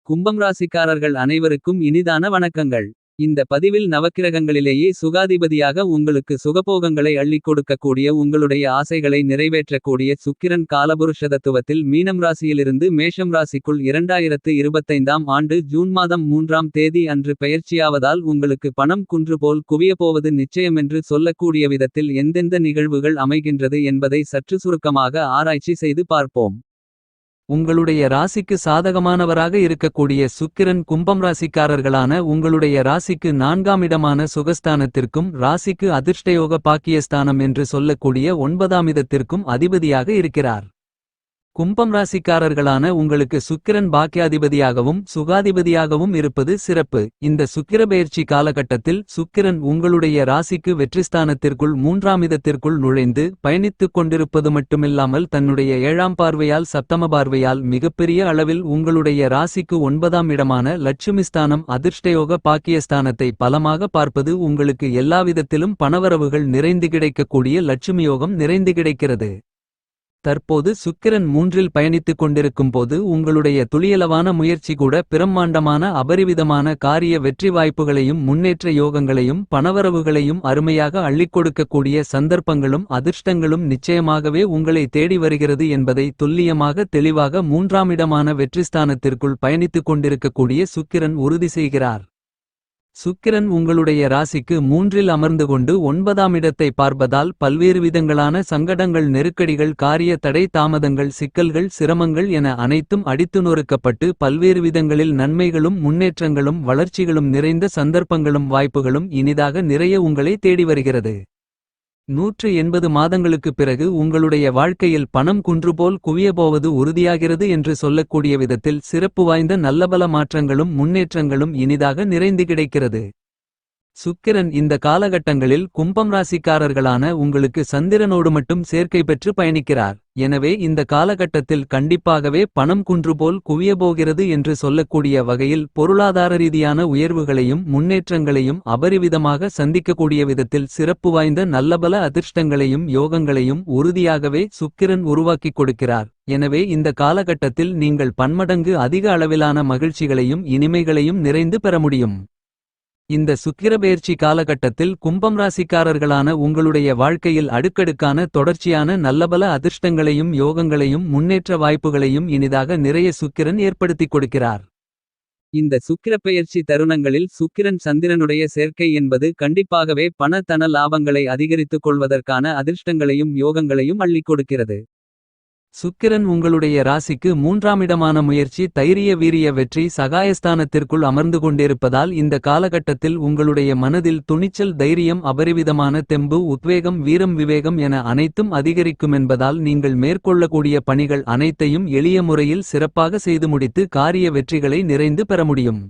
கும்பம் ராசிக்காரர்கள் அனைவருக்கும் இனிதான வணக்கங்கள். இந்த பதிவில் நவக்கிரகங்களிலேயே சுகாதிபதியாக உங்களுக்கு சுகபோகங்களை அள்ளிக் கொடுக்கக்கூடிய உங்களுடைய ஆசைகளை நிறைவேற்றக்கூடிய சுக்கிரன் காலபுருஷதத்துவத்தில் மீனம் ராசியிலிருந்து மேஷம் ராசிக்குள் 2025ஆம் ஆண்டு ஜூன் மாதம் 3ஆம் தேதி அன்று பெயர்ச்சியாவதால் உங்களுக்கு பணம் குன்று போல் குவியப்போவது நிச்சயமென்று சொல்லக்கூடிய விதத்தில் எந்தெந்த நிகழ்வுகள் அமைகின்றது என்பதை சற்று சுருக்கமாக ஆராய்ச்சி செய்து பார்ப்போம். உங்களுடைய ராசிக்கு சாதகமானவராக இருக்கக்கூடிய சுக்கிரன் கும்பம் ராசிக்காரர்களான உங்களுடைய ராசிக்கு 4ஆம் இடமான சுகஸ்தானத்திற்கும் ராசிக்கு அதிர்ஷ்டயோக பாக்கியஸ்தானம் என்று சொல்லக்கூடிய 9ஆம் இடத்திற்கும் அதிபதியாக இருக்கிறார். கும்பம் ராசிக்காரர்களான உங்களுக்கு சுக்கிரன் பாக்கியாதிபதியாகவும் சுகாதிபதியாகவும் இருப்பது சிறப்பு. இந்த சுக்கிரபெயர்ச்சி காலகட்டத்தில் சுக்கிரன் உங்களுடைய ராசிக்கு வெற்றிஸ்தானத்திற்குள் 3ஆம் இடத்திற்குள் நுழைந்து பயணித்துக் கொண்டிருப்பது மட்டுமில்லாமல் தன்னுடைய 7ஆம் பார்வையால் சப்தம பார்வையால் மிகப்பெரிய அளவில் உங்களுடைய ராசிக்கு 9ஆம் இடமான லட்சுமிஸ்தானம் அதிர்ஷ்டயோக பாக்கியஸ்தானத்தை பலமாக பார்ப்பது உங்களுக்கு எல்லாவிதத்திலும் பணவரவுகள் நிறைந்து கிடைக்கக்கூடிய லட்சுமியோகம் நிறைந்து கிடைக்கிறது. தற்போது சுக்கிரன் 3இல் பயணித்துக் கொண்டிருக்கும் போது உங்களுடைய துளியளவான முயற்சி கூட பிரம்மாண்டமான அபரிவிதமான காரிய வெற்றி வாய்ப்புகளையும் முன்னேற்ற யோகங்களையும் பணவரவுகளையும் அருமையாக அள்ளிக் கொடுக்கக்கூடிய சந்தர்ப்பங்களும் அதிர்ஷ்டங்களும் நிச்சயமாகவே உங்களை தேடி வருகிறது என்பதை துல்லியமாக தெளிவாக 3ஆம் இடமான வெற்றிஸ்தானத்திற்குள் பயணித்துக் கொண்டிருக்கக்கூடிய சுக்கிரன் உறுதி செய்கிறார். சுக்கிரன் உங்களுடைய ராசிக்கு 3இல் அமர்ந்து கொண்டு 9ஆம் இடத்தை பார்ப்பதால் பல்வேறு விதங்களான சங்கடங்கள் நெருக்கடிகள் காரிய தடை தாமதங்கள் சிக்கல்கள் சிரமங்கள் என அனைத்தும் அடித்து நொறுக்கப்பட்டு பல்வேறு விதங்களில் நன்மைகளும் முன்னேற்றங்களும் வளர்ச்சிகளும் நிறைந்த சந்தர்ப்பங்களும் வாய்ப்புகளும் இனிதாக நிறைய உங்களை தேடி வருகிறது. 180 மாதங்களுக்குப் பிறகு உங்களுடைய வாழ்க்கையில் பணம் குன்றுபோல் குவியப்போவது உறுதியாகிறது என்று சொல்லக்கூடிய விதத்தில் சிறப்பு வாய்ந்த நல்லபல மாற்றங்களும் முன்னேற்றங்களும் இனிதாக நிறைந்து கிடைக்கிறது. சுக்கிரன் இந்த காலகட்டங்களில் கும்பம் ராசிக்காரர்களான உங்களுக்கு சந்திரனோடு மட்டும் சேர்க்கை பெற்று பயணிக்கிறார். எனவே இந்த காலகட்டத்தில் கண்டிப்பாகவே பணம் குன்றுபோல் குவியப்போகிறது என்று சொல்லக்கூடிய வகையில் பொருளாதார ரீதியான உயர்வுகளையும் முன்னேற்றங்களையும் அபரிவிதமாக சந்திக்கக்கூடிய விதத்தில் சிறப்பு வாய்ந்த நல்லபல அதிர்ஷ்டங்களையும் யோகங்களையும் உறுதியாகவே சுக்கிரன் உருவாக்கிக் கொடுக்கிறார். எனவே இந்த காலகட்டத்தில் நீங்கள் பன்மடங்கு அதிக அளவிலான மகிழ்ச்சிகளையும் இனிமைகளையும் நிறைந்து பெற முடியும். இந்த சுக்கிரபெயர்ச்சி காலகட்டத்தில் கும்பம் ராசிக்காரர்களான உங்களுடைய வாழ்க்கையில் அடுக்கடுக்கான தொடர்ச்சியான நல்லபல அதிர்ஷ்டங்களையும் யோகங்களையும் முன்னேற்ற வாய்ப்புகளையும் இனிதாக நிறைய சுக்கிரன் ஏற்படுத்திக் கொடுக்கிறார். இந்த சுக்கிரப்பெயர்ச்சி தருணங்களில் சுக்கிரன் சந்திரனுடைய சேர்க்கை என்பது கண்டிப்பாகவே பண தன லாபங்களை அதிகரித்துக் கொள்வதற்கான அதிர்ஷ்டங்களையும் யோகங்களையும் அள்ளிக் கொடுக்கிறது. சுக்கிரன் உங்களுடைய ராசிக்கு 3ஆம் இடமான முயற்சி தைரிய வீரிய வெற்றி சகாயஸ்தானத்திற்குள் அமர்ந்து கொண்டிருப்பதால் இந்த காலகட்டத்தில் உங்களுடைய மனதில் துணிச்சல் தைரியம் அபரிவிதமான தெம்பு உத்வேகம் வீரம் விவேகம் என அனைத்தும் அதிகரிக்குமென்பதால் நீங்கள் மேற்கொள்ளக்கூடிய பணிகள் அனைத்தையும் எளிய முறையில் சிறப்பாக செய்து முடித்து காரிய வெற்றிகளை நிறைந்து பெற முடியும்.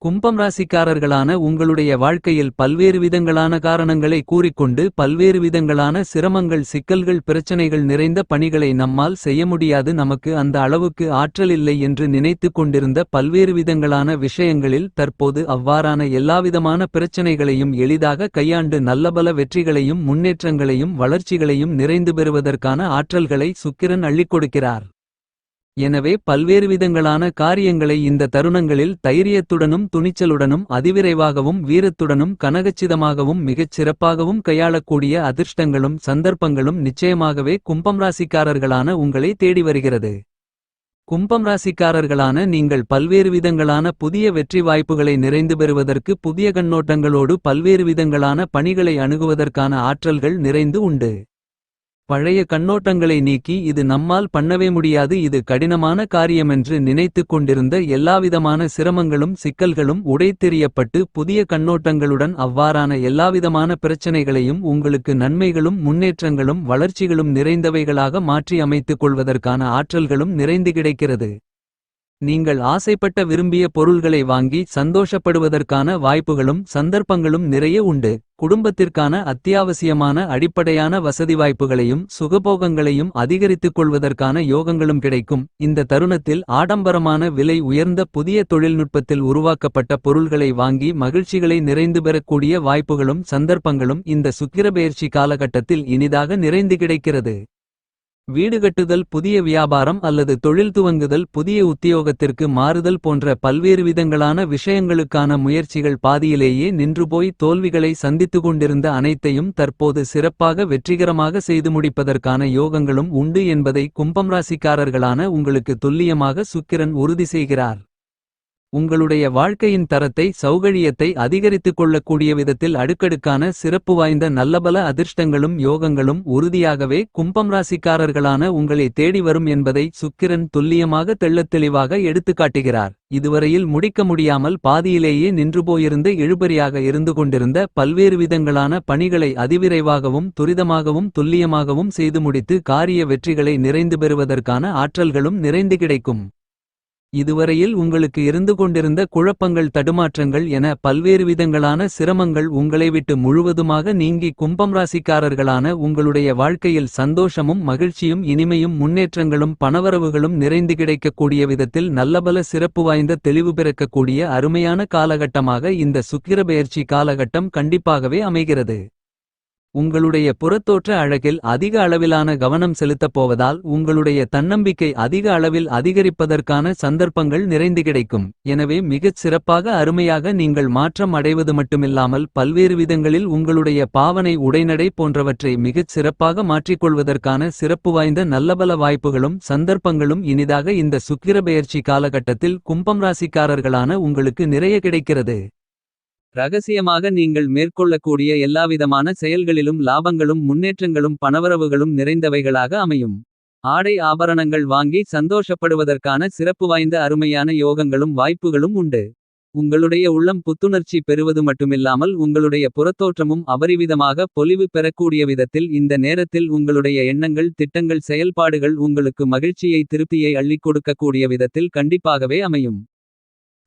கும்பம் ராசிக்காரர்களான உங்களுடைய வாழ்க்கையில் பல்வேறு விதங்களான காரணங்களை கூறிக்கொண்டு பல்வேறு விதங்களான சிரமங்கள் சிக்கல்கள் பிரச்சனைகள் நிறைந்த பணிகளை நம்மால் செய்ய முடியாது நமக்கு அந்த அளவுக்கு ஆற்றல் இல்லை என்று நினைத்து கொண்டிருந்த பல்வேறு விதங்களான விஷயங்களில் தற்போது அவ்வாறான எல்லாவிதமான பிரச்சனைகளையும் எளிதாக கையாண்டு நல்லபல வெற்றிகளையும் முன்னேற்றங்களையும் வளர்ச்சிகளையும் நிறைந்து பெறுவதற்கான ஆற்றல்களை சுக்கிரன் அள்ளிக் கொடுக்கிறார். எனவே பல்வேறு விதங்களான காரியங்களை இந்த தருணங்களில் தைரியத்துடனும் துணிச்சலுடனும் அதிவிரைவாகவும் வீரத்துடனும் கனகச்சிதமாகவும் மிகச் சிறப்பாகவும் கையாளக்கூடிய அதிர்ஷ்டங்களும் சந்தர்ப்பங்களும் நிச்சயமாகவே கும்பம் ராசிக்காரர்களான உங்களை தேடி வருகிறது. கும்பம் ராசிக்காரர்களான நீங்கள் பல்வேறு விதங்களான புதிய வெற்றி வாய்ப்புகளை நிறைந்து பெறுவதற்கு புதிய கண்ணோட்டங்களோடு பல்வேறு விதங்களான பணிகளை அணுகுவதற்கான ஆற்றல்கள் நிறைந்து உண்டு. பழைய கண்ணோட்டங்களை நீக்கி இது நம்மால் பண்ணவே முடியாது இது கடினமான காரியமென்று நினைத்துக் கொண்டிருந்த எல்லாவிதமான சிரமங்களும் சிக்கல்களும் உடைத்தெறியப்பட்டு புதிய கண்ணோட்டங்களுடன் அவ்வாறான எல்லாவிதமான பிரச்சனைகளையும் உங்களுக்கு நன்மைகளும் முன்னேற்றங்களும் வளர்ச்சிகளும் நிறைந்தவைகளாக மாற்றி அமைத்துக் கொள்வதற்கான ஆற்றல்களும் நிறைந்து கிடைக்கிறது. நீங்கள் ஆசைப்பட்ட விரும்பிய பொருள்களை வாங்கி சந்தோஷப்படுவதற்கான வாய்ப்புகளும் சந்தர்ப்பங்களும் நிறைய உண்டு. குடும்பத்திற்கான அத்தியாவசியமான அடிப்படையான வசதி வாய்ப்புகளையும் சுகபோகங்களையும் அதிகரித்துக் கொள்வதற்கான யோகங்களும் கிடைக்கும். இந்த தருணத்தில் ஆடம்பரமான விலை உயர்ந்த புதிய தொழில்நுட்பத்தில் உருவாக்கப்பட்ட பொருள்களை வாங்கி மகிழ்ச்சிகளை நிறைந்து பெறக்கூடிய வாய்ப்புகளும் சந்தர்ப்பங்களும் இந்த சுக்கிரபெயர்ச்சி காலகட்டத்தில் இனிதாக நிறைந்து கிடைக்கிறது. வீடு கட்டுதல், புதிய வியாபாரம் அல்லது தொழில் துவங்குதல், புதிய உத்தியோகத்திற்கு மாறுதல் போன்ற பல்வேறு விதங்களான விஷயங்களுக்கான முயற்சிகள் பாதியிலேயே நின்றுபோய் தோல்விகளை சந்தித்துக்கொண்டிருந்த அனைத்தையும் தற்போது சிறப்பாக வெற்றிகரமாக செய்து முடிப்பதற்கான யோகங்களும் உண்டு என்பதை கும்பம் ராசிக்காரர்களான உங்களுக்கு துல்லியமாக சுக்கிரன் உறுதி செய்கிறார். உங்களுடைய வாழ்க்கையின் தரத்தை, சௌகரியத்தை அதிகரித்துக் கொள்ளக்கூடிய விதத்தில் அடுக்கடுக்கான சிறப்பு வாய்ந்த நல்லபல அதிர்ஷ்டங்களும் யோகங்களும் உறுதியாகவே கும்பம் ராசிக்காரர்களான உங்களை தேடி வரும் என்பதை சுக்கிரன் துல்லியமாக தெள்ளத்தெளிவாக எடுத்துக்காட்டுகிறார். இதுவரையில் முடிக்க முடியாமல் பாதியிலேயே நின்று போயிருந்த இழுபறியாக இருந்து கொண்டிருந்த பல்வேறு விதங்களான பணிகளை அதிவிரைவாகவும் துரிதமாகவும் துல்லியமாகவும் செய்து முடித்து காரிய வெற்றிகளை நிறைந்து பெறுவதற்கான ஆற்றல்களும் நிறைந்து கிடைக்கும். இதுவரையில் உங்களுக்கு இருந்து கொண்டிருந்த குழப்பங்கள், தடுமாற்றங்கள் என பல்வேறு விதங்களான சிரமங்கள் உங்களை விட்டு முழுவதுமாக நீங்கி கும்பம் ராசிக்காரர்களான உங்களுடைய வாழ்க்கையில் சந்தோஷமும் மகிழ்ச்சியும் இனிமையும் முன்னேற்றங்களும் பணவரவுகளும் நிறைந்து கிடைக்கக்கூடிய விதத்தில் நல்லபல சிறப்பு வாய்ந்த தெளிவு பிறக்கக்கூடிய அருமையான காலகட்டமாக இந்த சுக்கிர பெயர்ச்சி காலகட்டம் கண்டிப்பாகவே அமைகிறது. உங்களுடைய புறத்தோற்ற அழகில் அதிக அளவிலான கவனம் செலுத்தப் போவதால் உங்களுடைய தன்னம்பிக்கை அதிக அளவில் அதிகரிப்பதற்கான சந்தர்ப்பங்கள் நிறைந்து கிடைக்கும். எனவே மிகச் சிறப்பாக அருமையாக நீங்கள் மாற்றம் அடைவது மட்டுமில்லாமல் பல்வேறு விதங்களில் உங்களுடைய பாவனை, உடைநடை போன்றவற்றை மிகச் சிறப்பாக மாற்றிக்கொள்வதற்கான சிறப்பு வாய்ந்த நல்லபல வாய்ப்புகளும் சந்தர்ப்பங்களும் இனிதாக இந்த சுக்கிர பெயர்ச்சி காலகட்டத்தில் கும்பம் ராசிக்காரர்களான உங்களுக்கு நிறைய கிடைக்கிறது. ரகசியமாக நீங்கள் மேற்கொள்ளக்கூடிய எல்லாவிதமான செயல்களிலும் லாபங்களும் முன்னேற்றங்களும் பணவரவுகளும் நிறைந்தவைகளாக அமையும். ஆடை ஆபரணங்கள் வாங்கி சந்தோஷப்படுவதற்கான சிறப்பு வாய்ந்த அருமையான யோகங்களும் வாய்ப்புகளும் உண்டு. உங்களுடைய உள்ளம் புத்துணர்ச்சி பெறுவது மட்டுமில்லாமல் உங்களுடைய புறத்தோற்றமும் அபரிவிதமாக பொலிவு பெறக்கூடிய விதத்தில் இந்த நேரத்தில் உங்களுடைய எண்ணங்கள், திட்டங்கள், செயல்பாடுகள் உங்களுக்கு மகிழ்ச்சியை, திருப்தியை அள்ளிக் கொடுக்கக்கூடிய விதத்தில் கண்டிப்பாகவே அமையும்.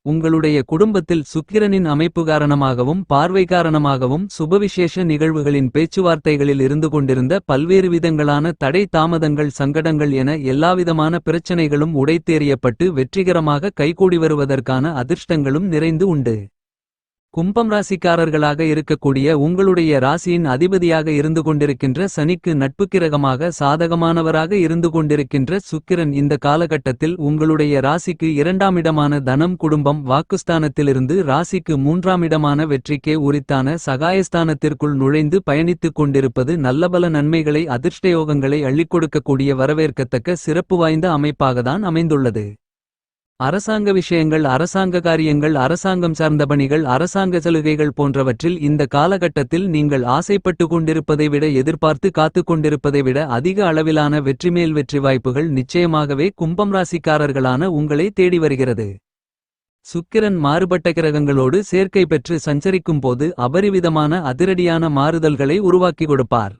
உங்களுடைய குடும்பத்தில் சுக்கிரனின் அமைப்பு காரணமாகவும் பார்வை காரணமாகவும் சுபவிசேஷ நிகழ்வுகளின் பேச்சுவார்த்தைகளில் இருந்து கொண்டிருந்த பல்வேறு விதங்களான தடை, தாமதங்கள், சங்கடங்கள் என எல்லாவிதமான பிரச்சனைகளும் உடைத்தேறியப்பட்டு வெற்றிகரமாக கைகூடி வருவதற்கான அதிர்ஷ்டங்களும் நிறைந்து உண்டு. கும்பம் ராசிக்காரர்களாக இருக்கக்கூடிய உங்களுடைய ராசியின் அதிபதியாக இருந்து கொண்டிருக்கின்ற சனிக்கு நட்புக்கிரகமாக சாதகமானவராக இருந்து கொண்டிருக்கின்ற சுக்கிரன் இந்த காலகட்டத்தில் உங்களுடைய ராசிக்கு 2ஆம் இடமான தனம், குடும்பம், வாக்குஸ்தானத்திலிருந்து ராசிக்கு 3ஆம் இடமான வெற்றிக்கே உரித்தான சகாயஸ்தானத்திற்குள் நுழைந்து பயணித்துக் கொண்டிருப்பது நல்லபல நன்மைகளை, அதிர்ஷ்டயோகங்களை அள்ளிக் கொடுக்கக்கூடிய வரவேற்கத்தக்க சிறப்பு வாய்ந்த அமைப்பாகத்தான் அமைந்துள்ளது. அரசாங்க விஷயங்கள், அரசாங்க காரியங்கள், அரசாங்கம் சார்ந்த பணிகள், அரசாங்க சலுகைகள் போன்றவற்றில் இந்த காலகட்டத்தில் நீங்கள் ஆசைப்பட்டு கொண்டிருப்பதை விட, எதிர்பார்த்து காத்து கொண்டிருப்பதை விட அதிக அளவிலான வெற்றிமேல் வெற்றி வாய்ப்புகள் நிச்சயமாகவே கும்பம் ராசிக்காரர்களான உங்களை தேடி வருகிறது. சுக்கிரன் மாறுபட்ட கிரகங்களோடு சேர்க்கை பெற்று சஞ்சரிக்கும் போது அபரிவிதமான அதிரடியான மாறுதல்களை உருவாக்கி கொடுப்பார்.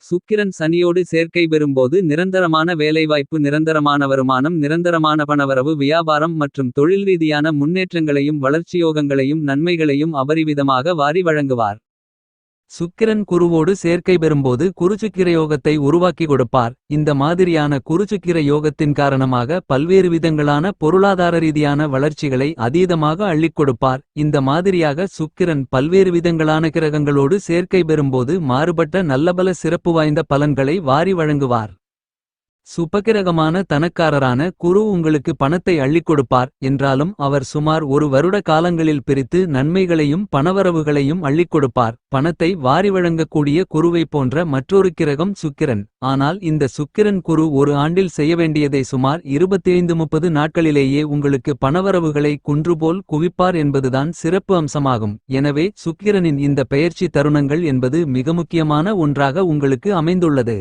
சுக்கிரன் சனியோடு சேர்க்கை பெறும்போது நிரந்தரமான வேலைவாய்ப்பு, நிரந்தரமான வருமானம், நிரந்தரமான பணவரவு, வியாபாரம் மற்றும் தொழில் ரீதியான முன்னேற்றங்களையும் வளர்ச்சியோகங்களையும் நன்மைகளையும் அபரிவிதமாக வாரி வழங்குவார். சுக்கிரன் குருவோடு சேர்க்கை பெறும்போது குருசுக்கிர யோகத்தை உருவாக்கி கொடுப்பார். இந்த மாதிரியான குருசுக்கிர யோகத்தின் காரணமாக பல்வேறு விதங்களான பொருளாதார ரீதியான வளர்ச்சிகளை அதீதமாக அள்ளிக் கொடுப்பார். இந்த மாதிரியாக சுக்கிரன் பல்வேறு விதங்களான கிரகங்களோடு சேர்க்கை பெறும்போது மாறுபட்ட நல்லபல சிறப்பு வாய்ந்த பலன்களை வாரி வழங்குவார். சுபகிரகமான தனக்காரரான குரு உங்களுக்கு பணத்தை அள்ளிக் கொடுப்பார் என்றாலும் அவர் சுமார் 1 வருட காலங்களில் பிரித்து நன்மைகளையும் பணவரவுகளையும் அள்ளிக் கொடுப்பார். பணத்தை வாரி வழங்கக்கூடிய குருவை போன்ற மற்றொரு கிரகம் சுக்கிரன். ஆனால் இந்த சுக்கிரன் குரு ஒரு ஆண்டில் செய்ய வேண்டியதை சுமார் 25-30 நாட்களிலேயே உங்களுக்கு பணவரவுகளை குன்றுபோல் குவிப்பார் என்பதுதான் சிறப்பு அம்சமாகும். எனவே சுக்கிரனின் இந்த பெயர்ச்சி தருணங்கள் என்பது மிக முக்கியமான ஒன்றாக உங்களுக்கு அமைந்துள்ளது.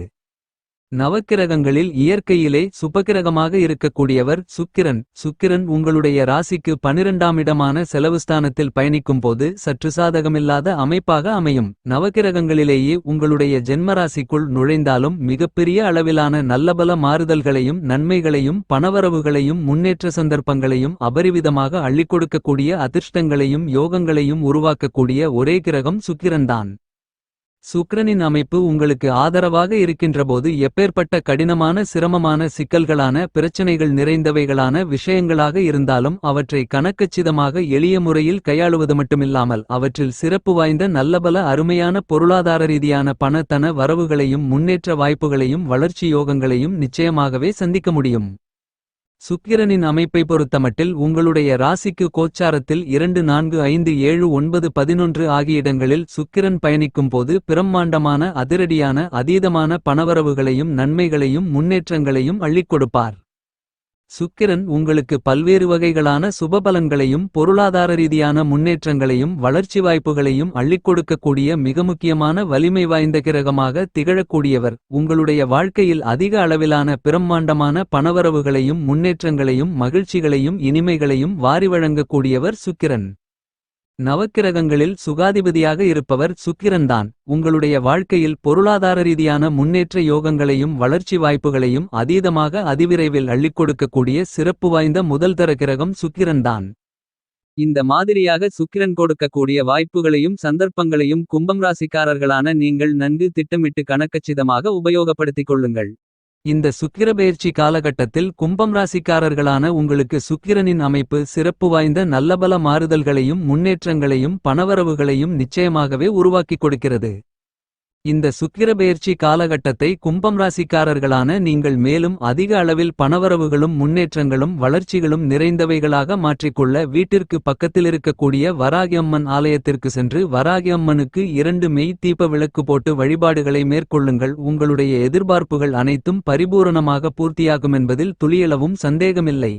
நவக்கிரகங்களில் இயற்கையிலே சுபகிரகமாக இருக்கக்கூடியவர் சுக்கிரன். சுக்கிரன் உங்களுடைய ராசிக்கு 12ஆம் இடமான செலவுஸ்தானத்தில் பயணிக்கும் போது சற்று சாதகமில்லாத அமைப்பாக அமையும். நவக்கிரகங்களிலேயே உங்களுடைய ஜென்மராசிக்குள் நுழைந்தாலும் மிகப்பெரிய அளவிலான நல்லபல மாறுதல்களையும் நன்மைகளையும் பணவரவுகளையும் முன்னேற்ற சந்தர்ப்பங்களையும் அபரிவிதமாக அள்ளிக் கொடுக்கக்கூடிய அதிர்ஷ்டங்களையும் யோகங்களையும் உருவாக்கக்கூடிய ஒரே கிரகம் சுக்கிரன்தான். சுக்கிரனின் அமைப்பு உங்களுக்கு ஆதரவாக இருக்கின்றபோது எப்பேற்பட்ட கடினமான சிரமமான சிக்கல்களான பிரச்சனைகள் நிறைந்தவைகளான விஷயங்களாக இருந்தாலும் அவற்றை கணக்கச்சிதமாக எளிய முறையில் கையாளுவது மட்டுமில்லாமல் அவற்றில் சிறப்பு வாய்ந்த நல்லபல அருமையான பொருளாதார ரீதியான பண வரவுகளையும் முன்னேற்ற வாய்ப்புகளையும் வளர்ச்சி யோகங்களையும் நிச்சயமாகவே சந்திக்க முடியும். சுக்கிரனின் அமைப்பை பொறுத்தமட்டில் உங்களுடைய ராசிக்கு கோச்சாரத்தில் 2 4 5 7 9 11 ஆகிய இடங்களில் சுக்கிரன் பயணிக்கும் போது பிரம்மாண்டமான அதிரடியான அதீதமான பணவரவுகளையும் நன்மைகளையும் முன்னேற்றங்களையும் அள்ளிக் கொடுப்பார். சுக்கிரன் உங்களுக்கு பல்வேறு வகைகளான சுபபலன்களையும் பொருளாதார ரீதியான முன்னேற்றங்களையும் வளர்ச்சி வாய்ப்புகளையும் அள்ளிக் கொடுக்கக்கூடிய மிக முக்கியமான வலிமை வாய்ந்த கிரகமாக திகழக்கூடியவர். உங்களுடைய வாழ்க்கையில் அதிக அளவிலான பிரம்மாண்டமான பணவரவுகளையும் முன்னேற்றங்களையும் மகிழ்ச்சிகளையும் இனிமைகளையும் வாரி வழங்கக்கூடியவர் சுக்கிரன். நவக்கிரகங்களில் சுகாதிபதியாக இருப்பவர் சுக்கிரன்தான். உங்களுடைய வாழ்க்கையில் பொருளாதார ரீதியான முன்னேற்ற யோகங்களையும் வளர்ச்சி வாய்ப்புகளையும் அதீதமாக அதிவிரைவில் அள்ளிக் கொடுக்கக்கூடிய சிறப்பு வாய்ந்த முதல்தர கிரகம் சுக்கிரன்தான். இந்த மாதிரியாக சுக்கிரன் கொடுக்கக்கூடிய வாய்ப்புகளையும் சந்தர்ப்பங்களையும் கும்பம் ராசிக்காரர்களான நீங்கள் நன்கு திட்டமிட்டு கணக்கச்சிதமாக உபயோகப்படுத்திக் கொள்ளுங்கள். இந்த சுக்கிரபெயர்ச்சி காலகட்டத்தில் கும்பம் ராசிக்காரர்களான உங்களுக்கு சுக்கிரனின் அமைப்பு சிறப்பு வாய்ந்த நல்லபல மாறுதல்களையும் முன்னேற்றங்களையும் பணவரவுகளையும் நிச்சயமாகவே உருவாக்கிக் கொடுக்கிறது. இந்த சுக்கிரபெயர்ச்சி காலகட்டத்தை கும்பம் ராசிக்காரர்களான நீங்கள் மேலும் அதிக அளவில் பணவரவுகளும் முன்னேற்றங்களும் வளர்ச்சிகளும் நிறைந்தவைகளாக மாற்றிக்கொள்ள வீட்டிற்கு பக்கத்திலிருக்கக்கூடிய வராகியம்மன் ஆலயத்திற்கு சென்று வராகியம்மனுக்கு 2 மெய் தீப விளக்கு போட்டு வழிபாடுகளை மேற்கொள்ளுங்கள். உங்களுடைய எதிர்பார்ப்புகள் அனைத்தும் பரிபூரணமாக பூர்த்தியாகும் என்பதில் துளியளவும் சந்தேகமில்லை.